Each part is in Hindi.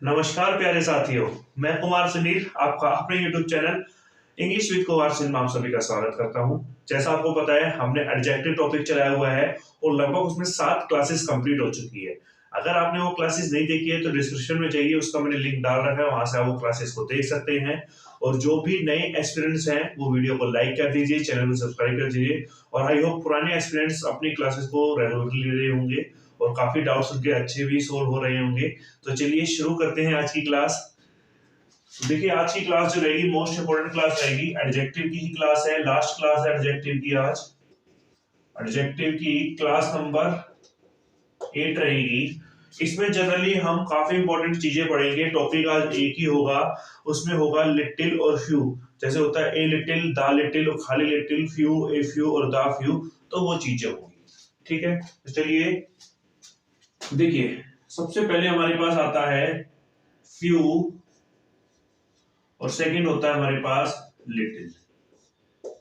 नमस्कार प्यारे साथियों, मैं कुमार सुनील आपका अपने YouTube channel English with Kumar Sunil में आप सभी का स्वागत करता हूं। जैसा आपको पता है, हमने एडजेक्टिव टॉपिक चलाया हुआ है और लगभग उसमें 7 क्लासेस कंप्लीट हो चुकी है। अगर आपने वो क्लासेस नहीं देखी है तो डिस्क्रिप्शन में जाइए, उसका मैंने लिंक डाल रखा है, वहां से आप वो क्लासेस को देख सकते हैं। और जो भी नए एक्सपीरियंस हैं वो वीडियो को लाइक कर दीजिए, चैनल को सब्सक्राइब कर दीजिए। और आई होप पुराने एक्सपीरियंस अपनी क्लासेस को रेगुलरली ले रहे होंगे और काफी डाउट्स उनके अच्छे भी सोल्व हो रहे होंगे। तो चलिए शुरू करते हैं आज की क्लास। तो देखिए, आज की क्लास जो रहेगी मोस्ट इंपोर्टेंट क्लास रहेगी, एडजेक्टिव की ही क्लास है, लास्ट क्लास है एडजेक्टिव की। आज एडजेक्टिव की क्लास नंबर 8 रहेगी। इसमें जनरली हम काफी इंपॉर्टेंट चीजें पढ़ेंगे। टॉपिक आज एक ही होगा, उसमें होगा लिटिल और फ्यू। जैसे होता है ए लिटिल, द लिटिल और खाली लिटिल, फ्यू, ए फ्यू और द फ्यू, तो वो चीजें होंगी। ठीक है, तो चलिए देखिए, सबसे पहले हमारे पास आता है फ्यू और सेकंड होता है हमारे पास लिटिल।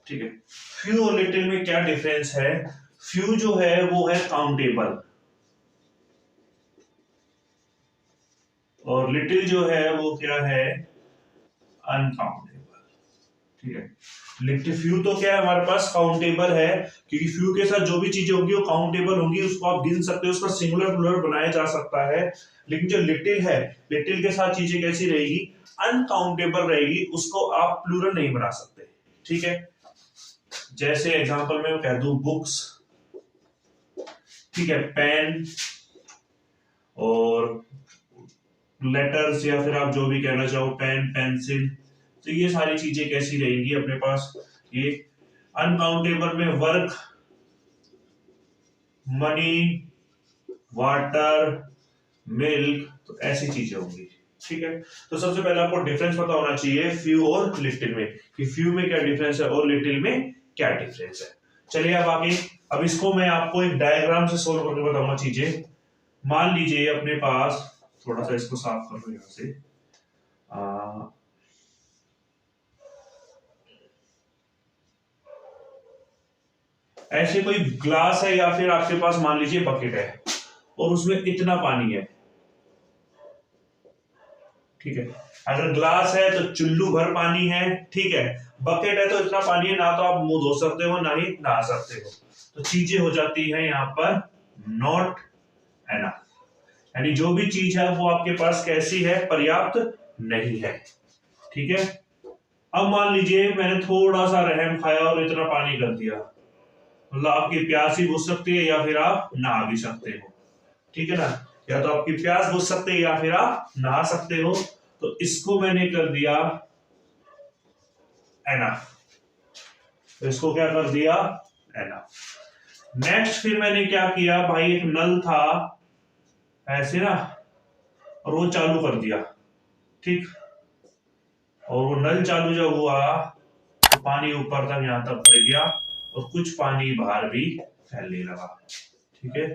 ठीक है, फ्यू और लिटिल में क्या डिफरेंस है? फ्यू जो है वो है काउंटेबल और लिटिल जो है वो क्या है? अनकाउंटेबल। ठीक है, लिटिल फ्यू तो क्या है हमारे पास? काउंटेबल है, क्योंकि फ्यू के साथ जो भी चीजें होंगी वो काउंटेबल होंगी, उसको आप गिन सकते हो, उसका सिंगुलर प्लूरल बनाया जा सकता है। लेकिन जो लिटिल है, लिटिल के साथ चीजें कैसी रहेगी? अनकाउंटेबल रहेगी, उसको आप प्लूरल नहीं बना सकते। ठीक है, जैसे एग्जांपल में कह दूं बुक्स, ठीक है, पेन और लेटर्स, या फिर आप जो भी कहना चाहो, पेन, पेंसिल, तो ये सारी चीजें कैसी रहेंगी अपने पास? ये अनकाउंटेबल में वर्क, मनी, वाटर, मिल्क, तो ऐसी चीजें होंगी। ठीक है, तो सबसे पहले आपको डिफरेंस पता होना चाहिए फ्यू और लिटिल में, कि फ्यू में क्या डिफरेंस है और लिटिल में क्या डिफरेंस है। चलिए अब आगे, अब इसको मैं आपको एक डायग्राम से सोल्व करके बताऊंगा चीजें। मान लीजिए अपने पास, थोड़ा सा इसको साफ कर लो यहां से। ऐसे कोई ग्लास है या फिर आपके पास मान लीजिए बकेट है और उसमें इतना पानी है। ठीक है, अगर ग्लास है तो चुल्लू भर पानी है। ठीक है, बकेट है तो इतना पानी है, ना तो आप मुंह धो सकते हो ना ही नहा सकते हो। तो चीजें हो जाती है यहाँ पर नॉट एनफ, यानी जो भी चीज है वो आपके पास कैसी है? पर्याप्त नहीं है। ठीक है, अब मान लीजिए मैंने थोड़ा सा रहम खाया और इतना पानी कर दिया, मतलब आपकी प्यास ही बुझ सकती है या फिर आप नहा भी सकते हो। ठीक है ना, या तो आपकी प्यास बुझ सकती है या फिर आप नहा सकते हो। तो इसको मैंने कर दिया एनफ, तो इसको क्या कर दिया? एनफ। नेक्स्ट फिर मैंने क्या किया भाई, एक नल था ऐसे ना, और वो चालू कर दिया। ठीक, और वो नल चालू जब हुआ तो पानी ऊपर तक यहां तक भर गया और कुछ पानी बाहर भी फैलने लगा। ठीक है,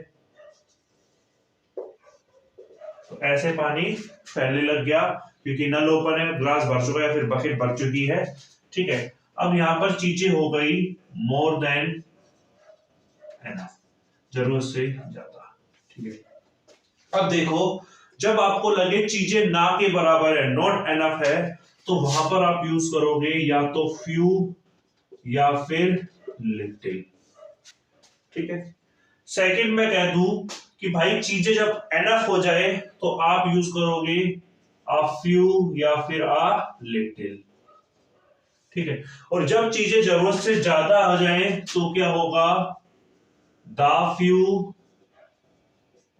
तो ऐसे पानी फैलने लग गया क्योंकि नल ओपन है, ग्लास भर चुका है या फिर बकेट भर चुकी है। ठीक है, अब यहां पर चीजें हो गई मोर देन एनफ, जरूरत से ज्यादा। ठीक है, अब देखो, जब आपको लगे चीजें ना के बराबर है, नॉट एनफ है, तो वहां पर आप यूज करोगे या तो फ्यू या फिर लिटिल। ठीक है, सेकंड में कह दूं कि भाई चीजें जब एनफ हो जाए तो आप यूज करोगे आ फ्यू या फिर आ लिटिल। ठीक है, और जब चीजें जरूरत से ज्यादा हो जाए तो क्या होगा? द फ्यू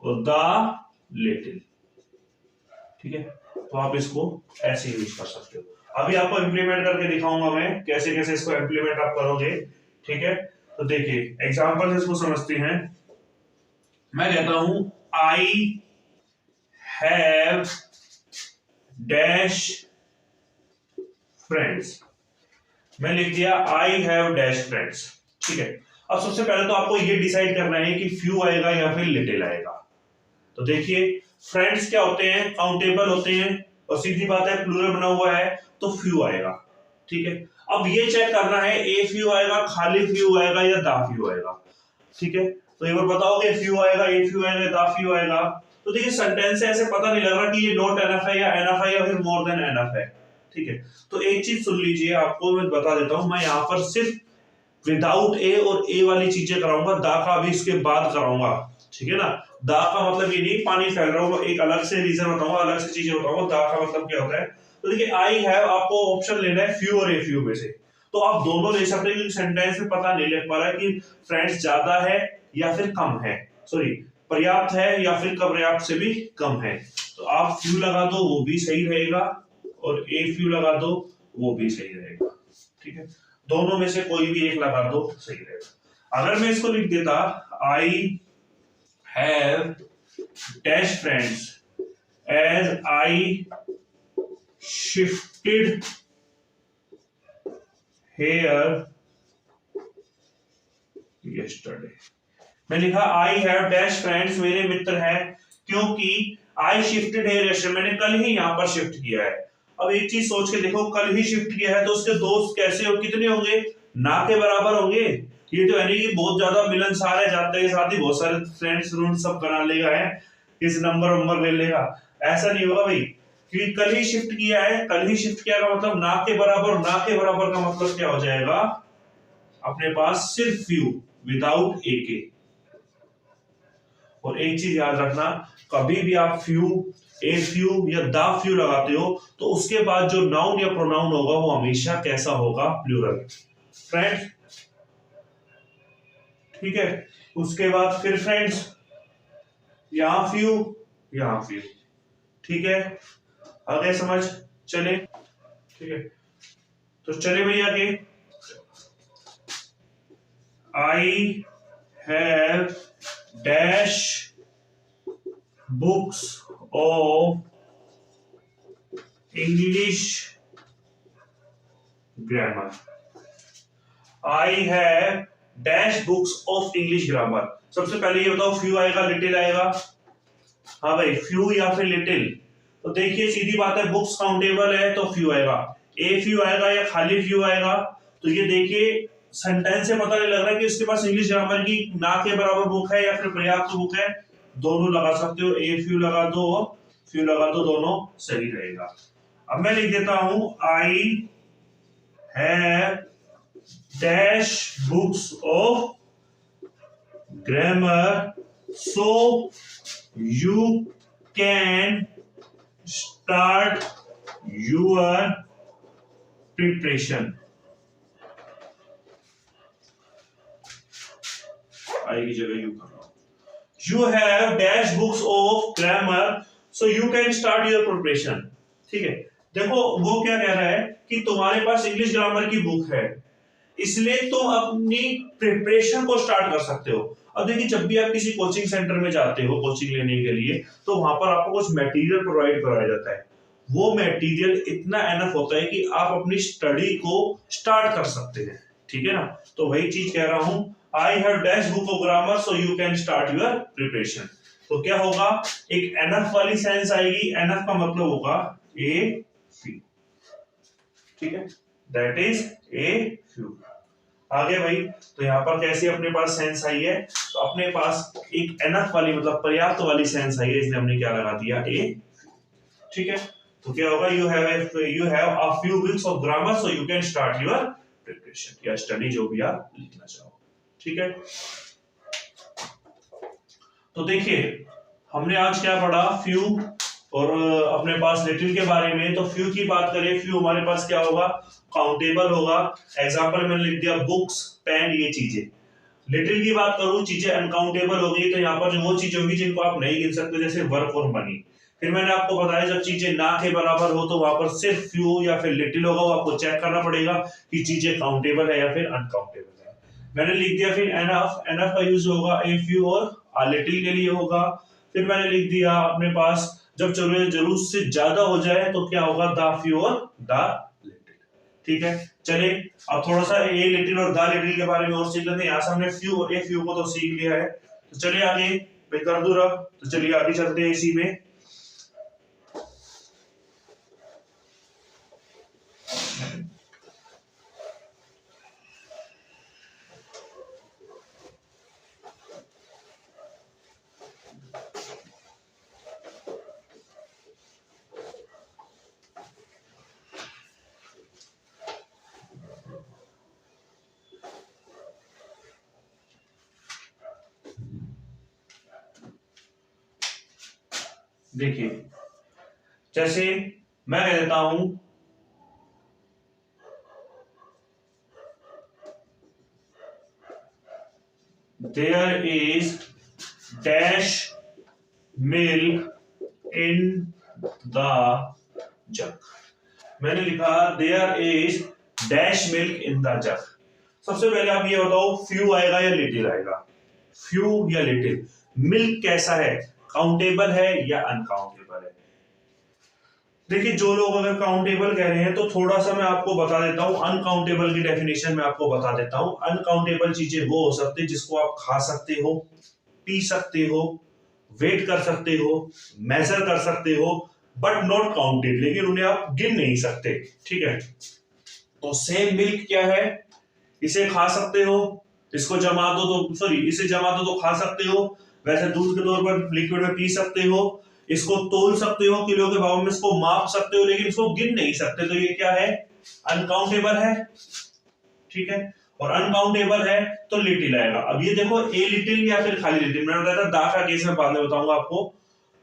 और द लिटिल। ठीक है, तो आप इसको ऐसे यूज कर सकते हो। अभी आपको इंप्लीमेंट करके दिखाऊंगा मैं कैसे कैसे इसको इंप्लीमेंट आप करोगे। ठीक है, तो देखिए एग्जांपल से इसको समझते हैं। मैं कहता हूं आई हैव डैश फ्रेंड्स, मैं लिख दिया आई हैव डैश फ्रेंड्स। ठीक है, अब सबसे पहले तो आपको ये डिसाइड करना है कि फ्यू आएगा या फिर लिटिल आएगा। तो देखिए, फ्रेंड्स क्या होते हैं? काउंटेबल होते हैं, और सीधी बात है प्लूरल बना हुआ है तो फ्यू आएगा। ठीक है, अब ये चेक करना है ए फ्यू आएगा, खाली फ्यू आएगा या द फ्यू आएगा। ठीक है, तो एक बार बताओगे फ्यू आएगा, ए फ्यू आएगा, द फ्यू आएगा। तो देखिए सेंटेंस से ऐसे पता नहीं लग रहा कि ये नॉट एनफ है या एनफ है या फिर मोर देन एनफ है। ठीक है, तो एक चीज सुन लीजिए, आपको मैं बता देता हूं, मैं यहाँ पर सिर्फ विदाउट ए और ए वाली चीजें कराऊंगा, दा का भी इसके बाद कराऊंगा। ठीक है ना, दा का मतलब ये नहीं पानी फैल रहा होगा, एक अलग से रीजन बताऊंगा, अलग से चीजें बताऊंगा, दा का मतलब क्या होता है। तो देखिए आई हैव, आपको ऑप्शन लेना है फ्यू और ए फ्यू में से, तो आप दोनों ले सकते हैं क्योंकि सेंटेंस में पता नहीं लग पा रहा है कि फ्रेंड्स ज्यादा है या फिर कम है, सॉरी पर्याप्त है या फिर पर्याप्त से भी कम है। तो आप फ्यू लगा दो वो भी सही रहेगा, और ए फ्यू लगा दो वो भी सही रहेगा। ठीक है, दोनों में से कोई भी एक लगा दो सही रहेगा। अगर मैं इसको लिख देता I have dash friends as I shifted here yesterday, मैं लिखा आई हैव डैश फ्रेंड्स, मेरे मित्र हैं क्योंकि आई शिफ्टेड हेयर यस्टरडे, मैंने कल ही यहां पर शिफ्ट किया है। अब एक चीज सोच के देखो, कल ही शिफ्ट किया है तो उसके दोस्त कैसे हो, कितने होंगे, ना के बराबर होंगे। ये तो है नहीं कि बहुत ज्यादा मिलनसार है, जाते के साथ ही बहुत सारे फ्रेंड्स रूम सब बना लेगा है, किस नंबर ले लेगा, ऐसा नहीं होगा भाई। क्योंकि कल ही शिफ्ट किया है, कल ही शिफ्ट किया का मतलब ना के बराबर, ना के बराबर का मतलब क्या हो जाएगा, अपने पास सिर्फ फ्यू विदाउट ए के। और एक चीज याद रखना, कभी भी आप फ्यू, ए फ्यू या द फ्यू लगाते हो तो उसके बाद जो नाउन या प्रोनाउन होगा वो हमेशा कैसा होगा, प्लूरल। फ्रेंड्स, ठीक है, उसके बाद फिर फ्रेंड्स, यहां फ्यू यहां फ्यू। ठीक है, आगे समझ चले। ठीक है, तो चले भैया आगे। आई have dash books of English grammar, I have dash books of English grammar. सबसे पहले ये बताओ फ्यू आएगा लिटिल आएगा, हाँ भाई फ्यू या फिर लिटिल। तो देखिए सीधी बात है, बुक्स काउंटेबल है तो फ्यू आएगा, ए फ्यू आएगा या खाली फ्यू आएगा। तो ये देखिए सेंटेंस से पता नहीं लग रहा कि इसके पास इंग्लिश ग्रामर की ना के बराबर बुक है या फिर पर्याप्त बुक है, दोनों लगा सकते हो, ए फ्यू लगा दो फ्यू लगा दो, दोनों सही रहेगा। अब मैं लिख देता हूं आई have dash books of grammar so you can start your preparation। आई की जगह यू कर रहा हूं, you have dash books of grammar so you can start your preparation। ठीक है, देखो वो क्या कह रहा है कि तुम्हारे पास इंग्लिश ग्रामर की बुक है, इसलिए तुम अपनी प्रिपरेशन को स्टार्ट कर सकते हो। अब देखिए जब भी आप किसी कोचिंग सेंटर में जाते हो कोचिंग लेने के लिए, तो वहां पर आपको कुछ मटेरियल प्रोवाइड कराया जाता है, वो मटेरियल इतना एनफ होता है कि आप अपनी स्टडी को स्टार्ट कर सकते हैं। ठीक है ना, तो वही चीज कह रहा हूं, आई have dash book of grammar so you can start your preparation. तो क्या होगा, एक एनफ वाली सेंस आएगी, एनफ का मतलब होगा ए फ्यू। ठीक है, दैट इज ए फ्यू। आगे भाई, तो यहाँ पर कैसे अपने पास सेंस आई है, तो अपने पास एक एनफ वाली मतलब पर्याप्त वाली सेंस आई है, इसलिए हमने क्या लगा दिया, ए। ठीक है, तो क्या होगा, you have a few weeks of grammar so you can start your preparation या स्टडी, जो भी आप लिखना चाहो। ठीक है, तो देखिए हमने आज क्या पढ़ा, फ्यू और अपने पास लिटिल के बारे में। तो फ्यू की बात करें, फ्यू हमारे पास क्या होगा, काउंटेबल होगा। एग्जांपल मैंने लिख दिया बुक्स, पेन, ये चीजें। लिटिल की बात करूं, चीजें अनकाउंटेबल हो गई, तो यहाँ पर जो वो चीजें होगी जिनको आप नहीं गिन सकते, जैसे वर्क और मनी। फिर मैंने आपको बताया जब चीजें ना के बराबर हो तो वहां पर सिर्फ फ्यू या फिर लिटिल होगा, वो आपको चेक करना पड़ेगा कि चीजें काउंटेबल है या फिर अनकाउंटेबल है। मैंने लिख दिया फिर एनफ, एनफ का यूज होगा ए फ्यू और लिटिल के लिए होगा। फिर मैंने लिख दिया अपने पास जब जरूरत से ज्यादा हो जाए तो क्या होगा, द फ्यू और द लिटिल। ठीक है, चले अब थोड़ा सा ए लिटिल और द लिटिल के बारे में और सीख लेते हैं। यहाँ से हमने फ्यू और ए फ्यू को तो सीख लिया है, तो चलिए आगे कर दूं रब, तो चलिए आगे चलते हैं इसी में। देखिए, जैसे मैं कह देता हूं there is dash milk in the jug. मैंने लिखा there is dash milk in the jug. सबसे पहले आप ये बताओ, फ्यू आएगा या लिटिल आएगा? फ्यू या लिटिल? मिल्क कैसा है, काउंटेबल है या अनकाउंटेबल है? देखिए, जो लोग अगर काउंटेबल कह रहे हैं तो थोड़ा सा मैं आपको बता देता हूं, अनकाउंटेबल की डेफिनेशन मैं आपको बता देता हूं। अनकाउंटेबल चीजें वो हो सकती है जिसको आप खा सकते हो, पी सकते हो, वेट कर सकते हो, मेजर कर सकते हो, बट नॉट काउंटेड, लेकिन उन्हें आप गिन नहीं सकते। ठीक है, तो सेम मिल्क क्या है, इसे खा सकते हो, इसको जमा दो तो सॉरी इसे जमा दो तो खा सकते हो, वैसे दूध के तौर पर लिक्विड में पी सकते हो, इसको तोल सकते हो किलो के भाव में, इसको माप सकते हो, लेकिन इसको गिन नहीं सकते। तो ये क्या है, अनकाउंटेबल है। ठीक है, और अनकाउंटेबल है तो लिटिल आएगा। अब ये देखो, ए लिटिल या फिर खाली लिटिल, मैंने बताया था दा का केस में बाद में बताऊंगा आपको।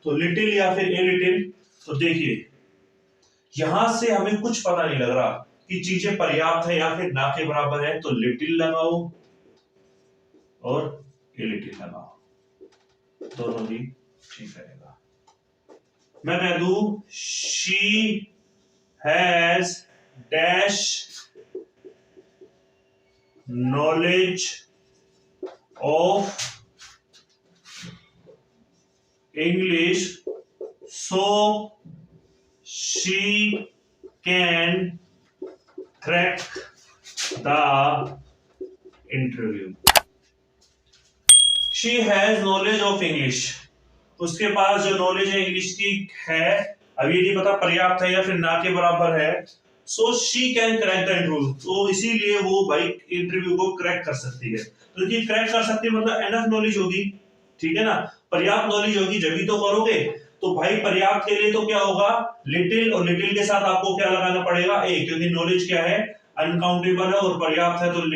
तो लिटिल या फिर ए लिटिल, तो देखिए यहां से हमें कुछ पता नहीं लग रहा कि चीजें पर्याप्त है या फिर ना के बराबर है, तो लिटिल लगाओ और ए लिटिल लगाओ, दोनों ही ठीक रहेगा। मैं कह दू she has dash knowledge of English so she can crack the interview. She has knowledge of English, उसके पास जो नॉलेज है इंग्लिश की है, अब ये नहीं पता पर्याप्त है या फिर ना के बराबर है। सो she can crack the interview, तो इसीलिए वो भाई इंटरव्यू को क्रैक कर सकती है। तो ये क्रैक कर सकती है मतलब एनफ नॉलेज होगी, ठीक है ना, पर्याप्त नॉलेज होगी जब तो करोगे। तो भाई पर्याप्त के लिए तो क्या होगा, लिटिल, और लिटिल के साथ आपको क्या लगाना पड़ेगा, ए, क्योंकि नॉलेज क्या है, अनकाउंटेबल है, और पर्याप्त है तो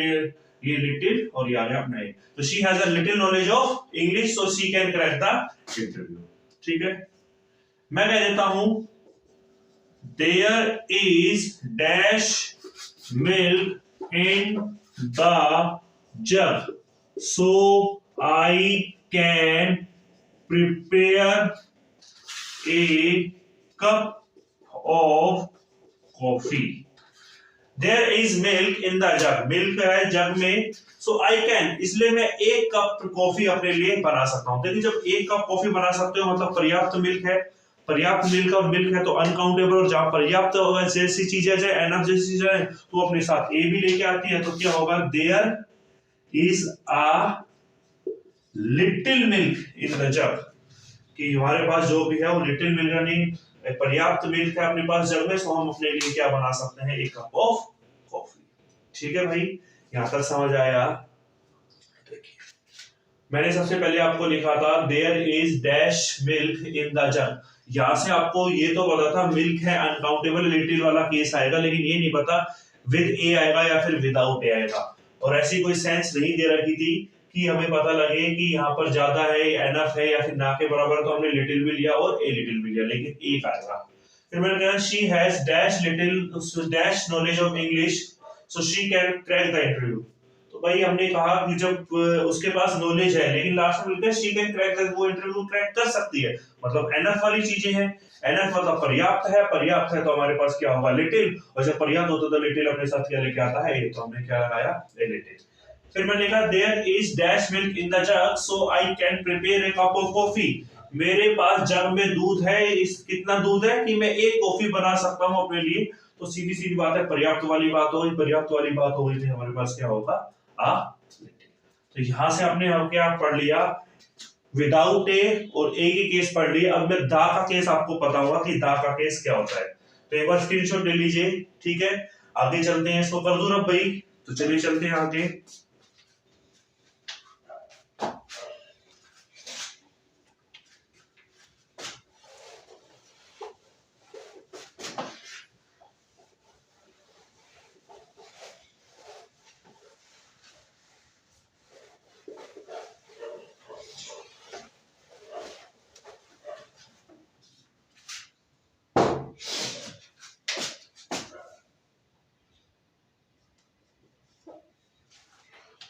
ये लिटिल और ये आ गया अपना ए। तो she has a little knowledge of English so she can crack the interview. ठीक है, मैं कह देता हूं there is dash milk in the jug so I can prepare a cup of coffee. There is milk in the jug, milk है जग में, सो आई कैन, इसलिए मैं एक कप कॉफी अपने लिए बना सकता हूं। देखिए, जब एक कप कॉफी बना सकते हो मतलब पर्याप्त मिल्क है, पर्याप्त मिल्क और मिल्क है तो अनकाउंटेबल, और जहां पर्याप्त जैसी चीजें एनफ जैसी चीजें तो अपने साथ ए भी लेके आती है, तो क्या होगा, there is a little milk in the jug, कि हमारे पास जो भी है वो लिटिल मिल्क नहीं, पर्याप्त मिल्क है अपने पास जग में, सो हम अपने लिए क्या बना सकते हैं, एक कप ऑफ कॉफी। ठीक है भाई, यहां तक समझ आया? देखिए, मैंने सबसे पहले आपको लिखा था there is dash milk in the jug, यहां से आपको ये तो पता था मिल्क है अनकाउंटेबल, लिटिल वाला केस आएगा, लेकिन ये नहीं पता विद ए आएगा या फिर विदाउट ए आएगा। और ऐसी कोई सेंस नहीं दे रखी थी कि हमें पता लगे कि यहाँ पर ज्यादा है, एनफ है या फिर ना के बराबर, तो हमने लिटिल भी लिया और ए लिटिल भी लिया, लेकिन एक आएगा। फिर मैंने कहा she has dash little dash knowledge of English so she can crack the interview. तो भाई हमने कहा कि जब उसके पास नॉलेज है लेकिन लास्ट में लिखा है शी कैन क्रैक द, वो इंटरव्यू क्रैक कर सकती है, मतलब एनफ वाली चीजें हैं। एनफ मतलब पर्याप्त है, पर्याप्त है तो हमारे पास क्या होगा, लिटिल, और जब पर्याप्त होता तो लिटिल अपने साथ क्या लेके आता है, तो हमने क्या लगाया, ए लिटिल। फिर मैंने लिखा there is dash milk in the jug so I can prepare a cup of coffee, मेरे पास जग में दूध है, इस कितना दूध है कि मैं एक कॉफी बना सकता हूं अपने लिए। तो सीधी सीधी बात है, पर्याप्त वाली बात हो गई, पर्याप्त वाली बात हो गई, तो हमारे पास क्या होगा, आ। तो यहां से आपने हम क्या पढ़ लिया, विदाउट ए और ए की केस पढ़ लिया। अब मैं दा का केस आपको पता होगा कि दा का केस क्या होता है, तो एक बार स्क्रीनशॉट ले लीजिए। ठीक है, आगे चलते हैं, इसको कर दूं रब भाई, तो चलिए चलते हैं आगे।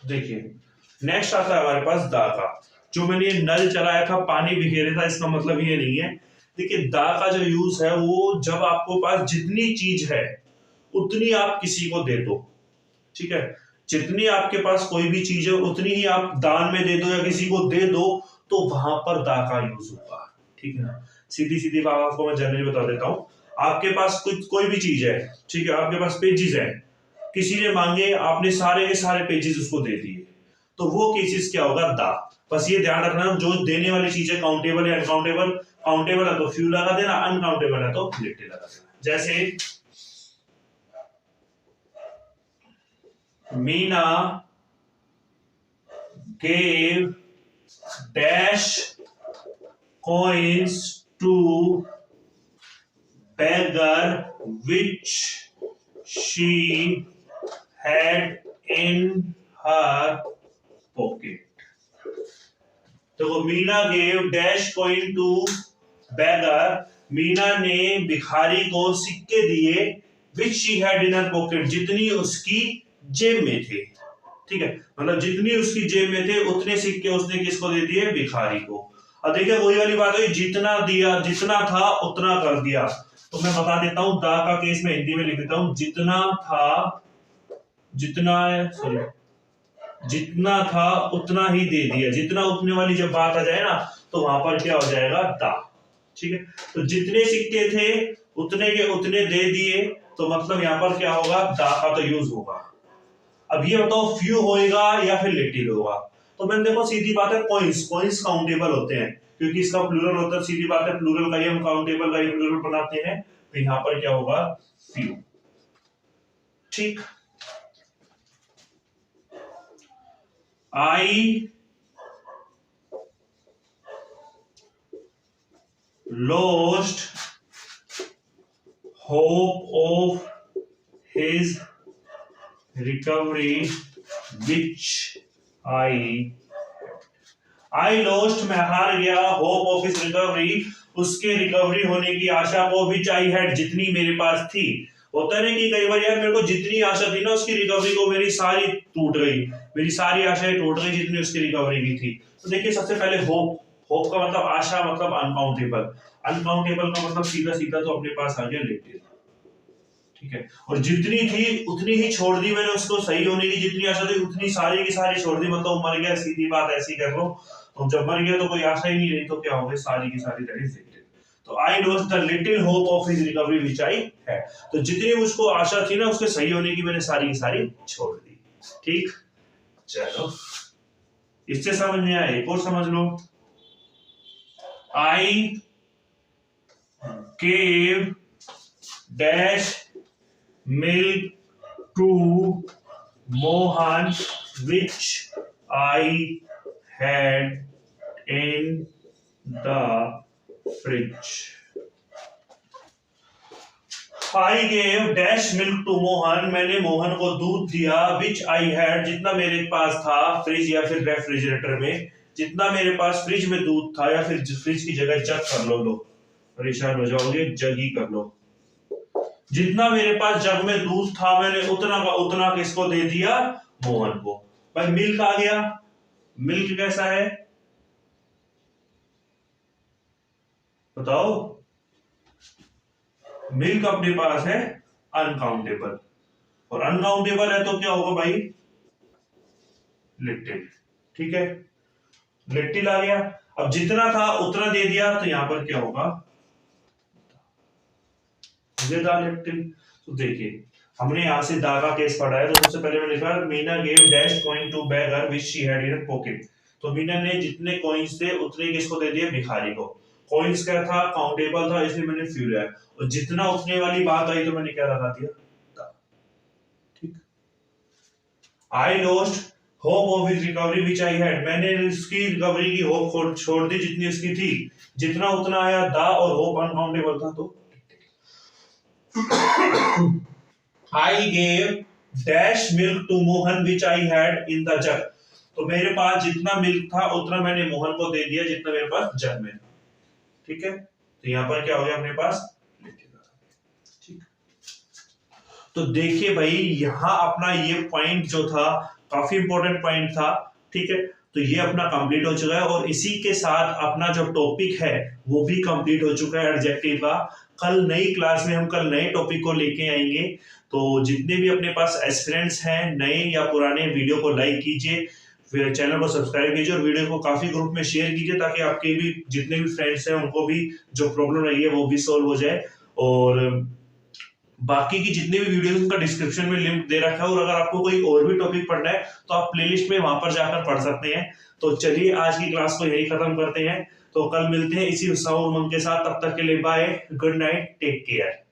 देखिए नेक्स्ट आता है हमारे पास दा का। जो मैंने ये नल चलाया था पानी बिखेरे था, इसका मतलब ये नहीं है। देखिए दा का जो यूज है वो जब आपको पास जितनी चीज है उतनी आप किसी को दे दो, ठीक है। जितनी आपके पास कोई भी चीज है उतनी ही आप दान में दे दो या किसी को दे दो, तो वहां पर दा का यूज होगा, ठीक है ना। सीधी सीधी बात आपको मैं जनरली बता देता हूँ। आपके पास कोई भी चीज है, ठीक है, आपके पास पेजेस है, किसी ने मांगे, आपने सारे के सारे पेजेस उसको दे दिए, तो वो केसेस क्या होगा, दा। बस ये ध्यान रखना जो देने वाली चीज है काउंटेबल या अनकाउंटेबल। काउंटेबल है तो फ्यू लगा देना, अनकाउंटेबल है तो लिट्टी लगा देना। जैसे Meena gave dash coins to beggar which she had in her pocket। तो Meena gave dash coin to beggar, Meena ने भिखारी को सिक्के दिए, which she had in her pocket, जितनी उसकी जेब में थे, ठीक है। मतलब जितनी उसकी जेब में थे उतने सिक्के उसने किसको दे दिए, भिखारी को। अब देखिए वही वाली बात है, जितना दिया, जितना था उतना कर दिया। तो मैं बता देता हूं, दा का केस में हिंदी में लिख देता हूं, जितना था, जितना, सॉरी, जितना था उतना ही दे दिया। जितना उतने वाली जब बात आ जाए ना, तो वहां पर क्या हो जाएगा, दा, ठीक है। तो जितने सिक्के थे उतने के उतने दे दिए, तो मतलब यहां पर क्या होगा, दा का तो यूज होगा। अब ये बताओ फ्यू होएगा या फिर लिटिल होगा। तो मैंने देखो सीधी बात है, कॉइंस, कॉइंस काउंटेबल होते हैं क्योंकि इसका प्लूरल होता है, सीधी बात है प्लूरल का ही हम काउंटेबल का ही प्लूरल बनाते हैं। तो यहां पर क्या होगा, फ्यू, ठीक। I lost hope of his recovery which I lost, मैं हार गया, hope of his recovery, उसके रिकवरी होने की आशा को, which I had, जितनी मेरे पास थी। होता है कि कई बार यार मेरे को जितनी आशा थी ना उसकी रिकवरी को, मेरी सारी टूट गई, मेरी सारी आशाएं टूट गई जितनी उसकी रिकवरी की थी। तो देखिए सबसे पहले होप, होप का मतलब आशा, मतलब अनकाउंटेबल, अनकाउंटेबल का मतलब सीधा सीधा तो अपने पास आ गया लिटिल, ठीक है। और जितनी थी उतनी ही छोड़ दी मैंने उसको, सही होने की जितनी आशा थी उतनी सारी की सारी छोड़ दी, मतलब मर गया, सीधी बात ऐसी कर लो। तो जब मर गया तो कोई आशा ही नहीं रही, तो क्या हो गई, सारी की सारी दैट इज लिटिल। तो I lost the little hope of his recovery which I had, तो जितनी मुझको आशा थी ना उसके सही होने की मैंने सारी की सारी छोड़ दी, ठीक। चलो इससे समझ में आया, एक और समझ लो। I gave dash milk to Mohan which I had in the fridge। I gave dash milk to Mohan, मैंने मोहन को दूध दिया, which I had, जितना मेरे पास था, फ्रिज या फिर रेफ्रिजरेटर में, जितना मेरे पास फ्रिज में दूध था, या फिर फ्रिज की जगह जग कर लो, परेशान हो जाओगे, जग ही कर लो। जितना मेरे पास जग में दूध था मैंने उतना का उतना किसको दे दिया, मोहन को। भाई मिल्क आ गया, मिल्क कैसा है बताओ, मिल्क अपने पास है अनकाउंटेबल, और अनकाउंटेबल है तो क्या होगा भाई, लिटिल, ठीक है। लिटिल आ गया, अब जितना था उतना दे दिया, तो यहां पर क्या होगा, लिटिल। तो देखिए हमने यहां से दा का केस पढ़ा है, तो सबसे पहले मैंने लिखा Meena gave dash coin to beggar which she had in her pocket। तो मीना ने जितने कॉइन्स थे उतने किसको दे दिए, भिखारी को। कॉइन्स क्या था, काउंटेबल था, इसलिए मैंने फ्यू लिया, और जितना उतने वाली बात आई तो मैंने क्या लगा दिया, दा, ठीक। I lost hope of his recovery which I had, मैंने उसकी रिकवरी की होप छोड़ दी जितनी उसकी थी, जितना उतना आया दा, और होप अनकाउंटेबल था तो I gave dash milk to Mohan which I had in the jug। तो मेरे पास जितना मिल्क था उतना मैंने मोहन को दे दिया जितना मेरे पास जग में, ठीक है। तो यहां पर क्या हो गया अपने पास, ठीक। तो देखिए भाई, यहाँ अपना ये पॉइंट जो था काफी इंपॉर्टेंट पॉइंट था, ठीक है। तो ये अपना कंप्लीट हो चुका है और इसी के साथ अपना जो टॉपिक है वो भी कंप्लीट हो चुका है एडजेक्टिव का। कल नई क्लास में हम कल नए टॉपिक को लेके आएंगे। तो जितने भी अपने पास एस्पिरेंट्स हैं नए या पुराने, वीडियो को लाइक कीजिए, फिर चैनल को सब्सक्राइब कीजिए और वीडियो को काफी ग्रुप में शेयर कीजिए, ताकि आपके भी जितने भी फ्रेंड्स हैं उनको भी जो प्रॉब्लम रही है वो भी सॉल्व हो जाए। और बाकी की जितनी भी वीडियोस उनका डिस्क्रिप्शन में लिंक दे रखा है, और अगर आपको कोई और भी टॉपिक पढ़ना है तो आप प्लेलिस्ट में वहां पर जाकर पढ़ सकते हैं। तो चलिए आज की क्लास को यही खत्म करते हैं। तो कल मिलते हैं इसी उत्साह और उमंग के साथ। तब तक के लिए bye, good night, take care.